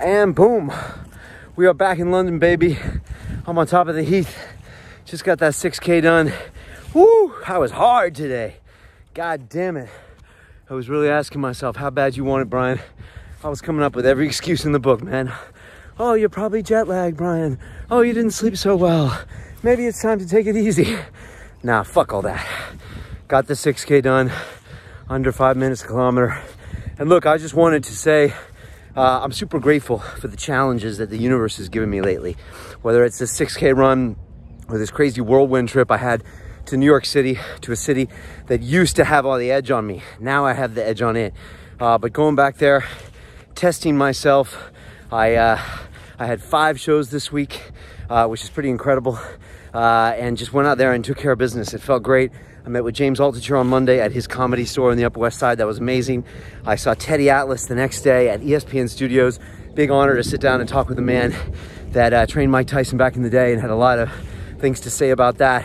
And boom, we are back in London, baby. I'm on top of the Heath. Just got that 6K done. Woo, I was hard today. God damn it. I was really asking myself, how bad you want it, Brian? I was coming up with every excuse in the book, man. Oh, you're probably jet lagged, Brian. Oh, you didn't sleep so well. Maybe it's time to take it easy. Nah, fuck all that. Got the 6K done, under 5 minutes a kilometer. And look, I just wanted to say, I'm super grateful for the challenges that the universe has given me lately. Whether it's this 6K run or this crazy whirlwind trip I had to New York City, to a city that used to have all the edge on me. Now I have the edge on it. But going back there, testing myself, I had 5 shows this week, which is pretty incredible. And just went out there and took care of business. It felt great. I met with James Altucher on Monday at his comedy store on the Upper West Side. That was amazing. I saw Teddy Atlas the next day at ESPN Studios. Big honor to sit down and talk with a man that trained Mike Tyson back in the day and had a lot of things to say about that.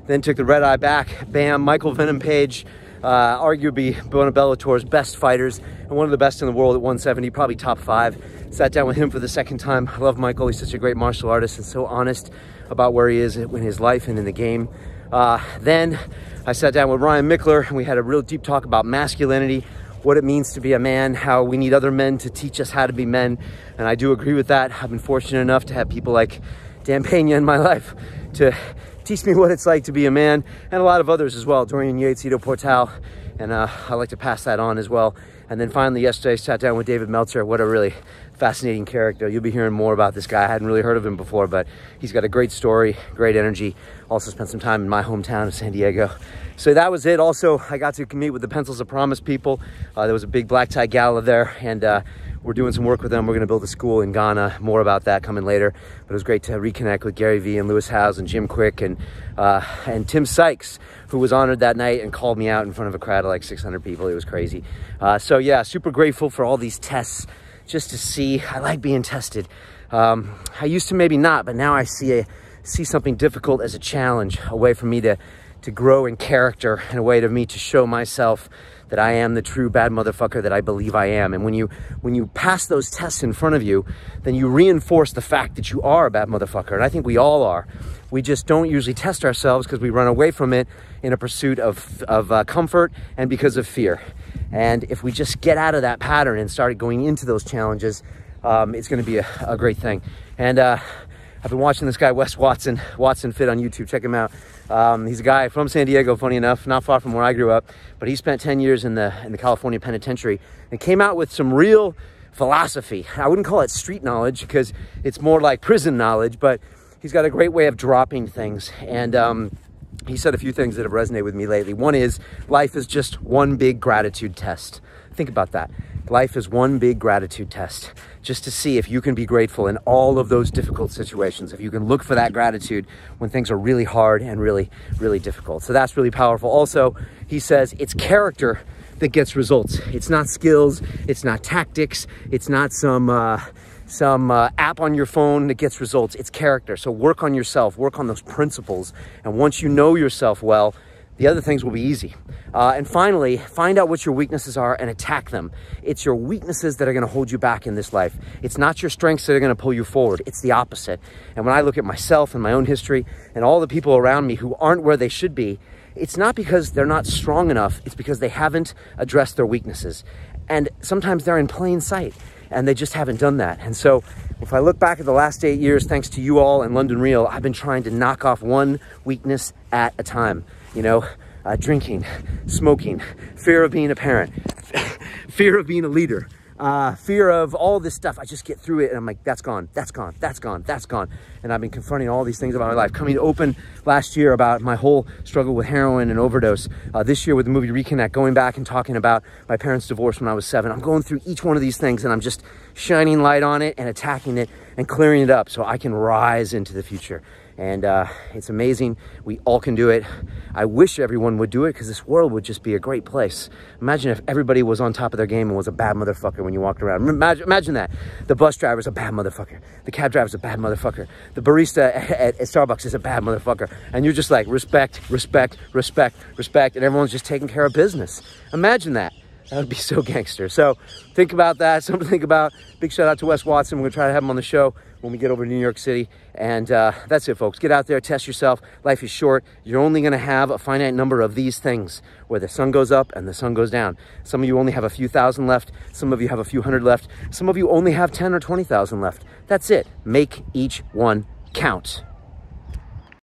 Then took the red eye back. Bam, Michael Venom Page, arguably one of Bellator's best fighters and one of the best in the world at 170, probably top 5. Sat down with him for the second time. I love Michael. He's such a great martial artist and so honest about where he is in his life and in the game. Then I sat down with Ryan Michler and we had a real deep talk about masculinity, what it means to be a man, how we need other men to teach us how to be men. And I do agree with that. I've been fortunate enough to have people like Dan Pena in my life to teach me what it's like to be a man, and a lot of others as well, Dorian Yates, Ido Portal, and I like to pass that on as well. And then finally yesterday, sat down with David Meltzer. What a really fascinating character. You'll be hearing more about this guy. I hadn't really heard of him before, but he's got a great story, great energy. Also spent some time in my hometown of San Diego. So that was it. Also, I got to meet with the Pencils of Promise people. There was a big black tie gala there, and we're doing some work with them. We're gonna build a school in Ghana. More about that coming later. But it was great to reconnect with Gary Vee and Lewis Howes and Jim Quick and Tim Sykes, who was honored that night and called me out in front of a crowd of like 600 people. It was crazy. So yeah, super grateful for all these tests just to see. I like being tested. I used to maybe not, but now I see something difficult as a challenge, a way for me to grow in character, and a way to me to show myself that I am the true bad motherfucker that I believe I am. And when you pass those tests in front of you, then you reinforce the fact that you are a bad motherfucker. And I think we all are. We just don't usually test ourselves because we run away from it in a pursuit of comfort and because of fear. And if we just get out of that pattern and start going into those challenges, it's going to be a great thing. And I've been watching this guy, Wes Watson Fit on YouTube. Check him out. He's a guy from San Diego, funny enough, not far from where I grew up, but he spent 10 years in the California penitentiary and came out with some real philosophy. I wouldn't call it street knowledge because it's more like prison knowledge, but he's got a great way of dropping things. And he said a few things that have resonated with me lately. One is, life is just one big gratitude test. Think about that. Life is one big gratitude test, just to see if you can be grateful in all of those difficult situations, if you can look for that gratitude when things are really hard and really, really difficult. So that's really powerful. Also, he says it's character that gets results. It's not skills, it's not tactics, it's not some app on your phone that gets results. It's character. So work on yourself, work on those principles. And once you know yourself well, the other things will be easy. And finally, find out what your weaknesses are and attack them. It's your weaknesses that are gonna hold you back in this life. It's not your strengths that are gonna pull you forward. It's the opposite. And when I look at myself and my own history and all the people around me who aren't where they should be, it's not because they're not strong enough, it's because they haven't addressed their weaknesses. And sometimes they're in plain sight and they just haven't done that. And so if I look back at the last 8 years, thanks to you all and London Real, I've been trying to knock off one weakness at a time. You know, drinking, smoking, fear of being a parent, fear of being a leader, fear of all this stuff. I just get through it and I'm like, that's gone, that's gone, that's gone, that's gone. And I've been confronting all these things about my life. Coming open last year about my whole struggle with heroin and overdose. This year with the movie Reconnect, going back and talking about my parents' divorce when I was 7. I'm going through each one of these things and I'm just shining light on it and attacking it and clearing it up so I can rise into the future. And it's amazing. We all can do it. I wish everyone would do it because this world would just be a great place. Imagine if everybody was on top of their game and was a bad motherfucker when you walked around. Imagine that. The bus driver's a bad motherfucker. The cab driver's a bad motherfucker. The barista at Starbucks is a bad motherfucker. And you're just like, respect, respect, respect, respect. And everyone's just taking care of business. Imagine that. That would be so gangster. So think about that, something to think about. Big shout out to Wes Watson. We're gonna try to have him on the show when we get over to New York City. And that's it, folks. Get out there, test yourself. Life is short. You're only gonna have a finite number of these things where the sun goes up and the sun goes down. Some of you only have a few thousand left. Some of you have a few hundred left. Some of you only have 10 or 20,000 left. That's it. Make each one count.